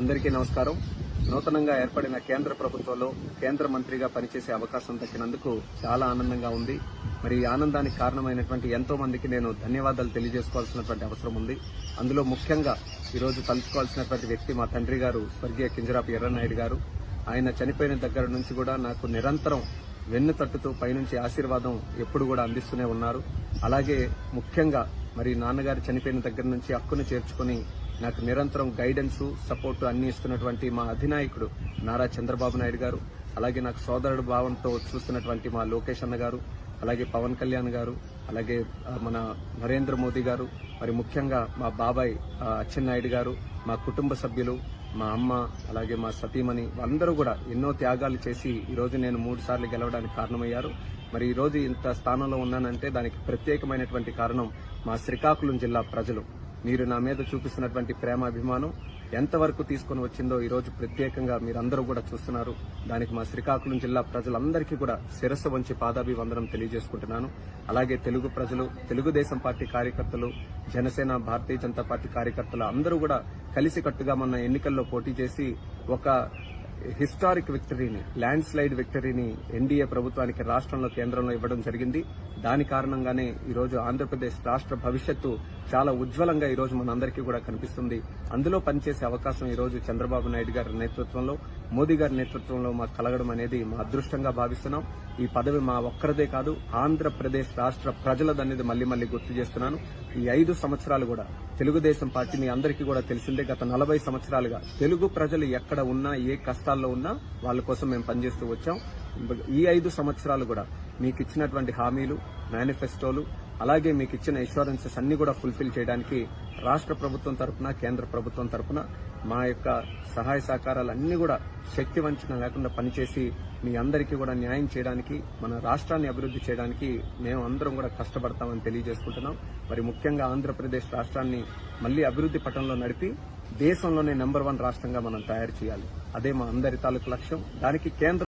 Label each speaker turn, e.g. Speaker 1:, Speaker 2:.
Speaker 1: అందరికీ నమస్కారం. నూతనంగా ఏర్పడిన కేంద్ర ప్రభుత్వంలో కేంద్ర మంత్రిగా పనిచేసే అవకాశం దక్కినందుకు చాలా ఆనందంగా ఉంది. మరి ఈ ఆనందానికి కారణమైనటువంటి ఎంతో మందికి నేను ధన్యవాదాలు తెలియజేసుకోవాల్సినటువంటి అవసరం ఉంది. అందులో ముఖ్యంగా ఈరోజు తలుచుకోవాల్సినటువంటి వ్యక్తి మా తండ్రి గారు స్వర్గీయ కింజరాపు ఎర్రన్నాయుడు గారు. ఆయన చనిపోయిన దగ్గర నుంచి కూడా నాకు నిరంతరం వెన్ను తట్టుతూ పైనుంచి ఆశీర్వాదం ఎప్పుడు కూడా అందిస్తూనే ఉన్నారు. అలాగే ముఖ్యంగా మరి నాన్నగారు చనిపోయిన దగ్గర నుంచి హక్కును చేర్చుకుని నాకు నిరంతరం గైడెన్స్, సపోర్ట్ అన్ని ఇస్తున్నటువంటి మా అధినాయకుడు నారా చంద్రబాబు నాయుడు గారు, అలాగే నాకు సోదరుడు భావంతో చూస్తున్నటువంటి మా లోకేష్ అన్న గారు, అలాగే పవన్ కళ్యాణ్ గారు, అలాగే మన నరేంద్ర మోదీ గారు, మరి ముఖ్యంగా మా బాబాయ్ అచ్చెన్నాయుడు గారు, మా కుటుంబ సభ్యులు, మా అమ్మ, అలాగే మా సతీమణి అందరూ కూడా ఎన్నో త్యాగాలు చేసి ఈరోజు నేను 3 సార్లు గెలవడానికి కారణమయ్యారు. మరి ఈరోజు ఇంత స్థానంలో ఉన్నానంటే దానికి ప్రత్యేకమైనటువంటి కారణం మా శ్రీకాకుళం జిల్లా ప్రజలు. మీరు నా మీద చూపిస్తున్నటువంటి ప్రేమాభిమానం ఎంతవరకు తీసుకుని వచ్చిందో ఈరోజు ప్రత్యేకంగా మీరందరూ కూడా చూస్తున్నారు. దానికి మా శ్రీకాకుళం జిల్లా ప్రజలందరికీ కూడా శిరస్సు వంచి పాదాభివందనం తెలియజేసుకుంటున్నాను. అలాగే తెలుగు ప్రజలు, తెలుగుదేశం పార్టీ కార్యకర్తలు, జనసేన, భారతీయ జనతా పార్టీ కార్యకర్తలు అందరూ కూడా కలిసికట్టుగా మొన్న ఎన్నికల్లో పోటీ చేసి ఒక హిస్టారిక్ విక్టరీని, ల్యాండ్ స్లైడ్ విక్టరీని ఎన్డీఏ ప్రభుత్వానికి రాష్ట్రంలో, కేంద్రంలో ఇవ్వడం జరిగింది. దాని కారణంగానే ఈరోజు ఆంధ్రప్రదేశ్ రాష్ట్ర భవిష్యత్తు చాలా ఉజ్వలంగా ఈరోజు మనందరికీ కూడా కనిపిస్తుంది. అందులో పనిచేసే అవకాశం ఈరోజు చంద్రబాబు నాయుడు గారి నేతృత్వంలో, మోదీ గారి నేతృత్వంలో మాకు కలగడం అనేది మా అదృష్టంగా భావిస్తున్నాం. ఈ పదవి మా ఒక్కరిదే కాదు, ఆంధ్రప్రదేశ్ రాష్ట్ర ప్రజలదనేది మళ్లీ గుర్తు చేస్తున్నాను. ఈ 5 సంవత్సరాలు కూడా తెలుగుదేశం పార్టీ మీ అందరికీ కూడా తెలిసిందే. గత 40 సంవత్సరాలుగా తెలుగు ప్రజలు ఎక్కడ ఉన్నా, ఏ కష్టాల్లో ఉన్నా వాళ్ళ కోసం మేము పనిచేస్తూ వచ్చాం. ఈ 5 సంవత్సరాలు కూడా మీకు ఇచ్చినటువంటి హామీలు, మేనిఫెస్టోలు, అలాగే మీకు ఇచ్చిన ఇన్సూరెన్సెస్ అన్ని కూడా ఫుల్ఫిల్ చేయడానికి రాష్ట్ర ప్రభుత్వం తరపున, కేంద్ర ప్రభుత్వం తరపున మా యొక్క సహాయ సహకారాలన్నీ కూడా శక్తి వంచన లేకుండా పనిచేసి మీ అందరికీ కూడా న్యాయం చేయడానికి, మన రాష్ట్రాన్ని అభివృద్ధి చేయడానికి మేము అందరం కూడా కష్టపడతామని తెలియజేసుకుంటున్నాం. మరి ముఖ్యంగా ఆంధ్రప్రదేశ్ రాష్ట్రాన్ని మళ్లీ అభివృద్ధి పటంలో నడిపి దేశంలోనే నెంబర్ 1 రాష్ట్రంగా మనం తయారు చేయాలి. అదే మా అందరి తాలూకు లక్ష్యం. దానికి కేంద్ర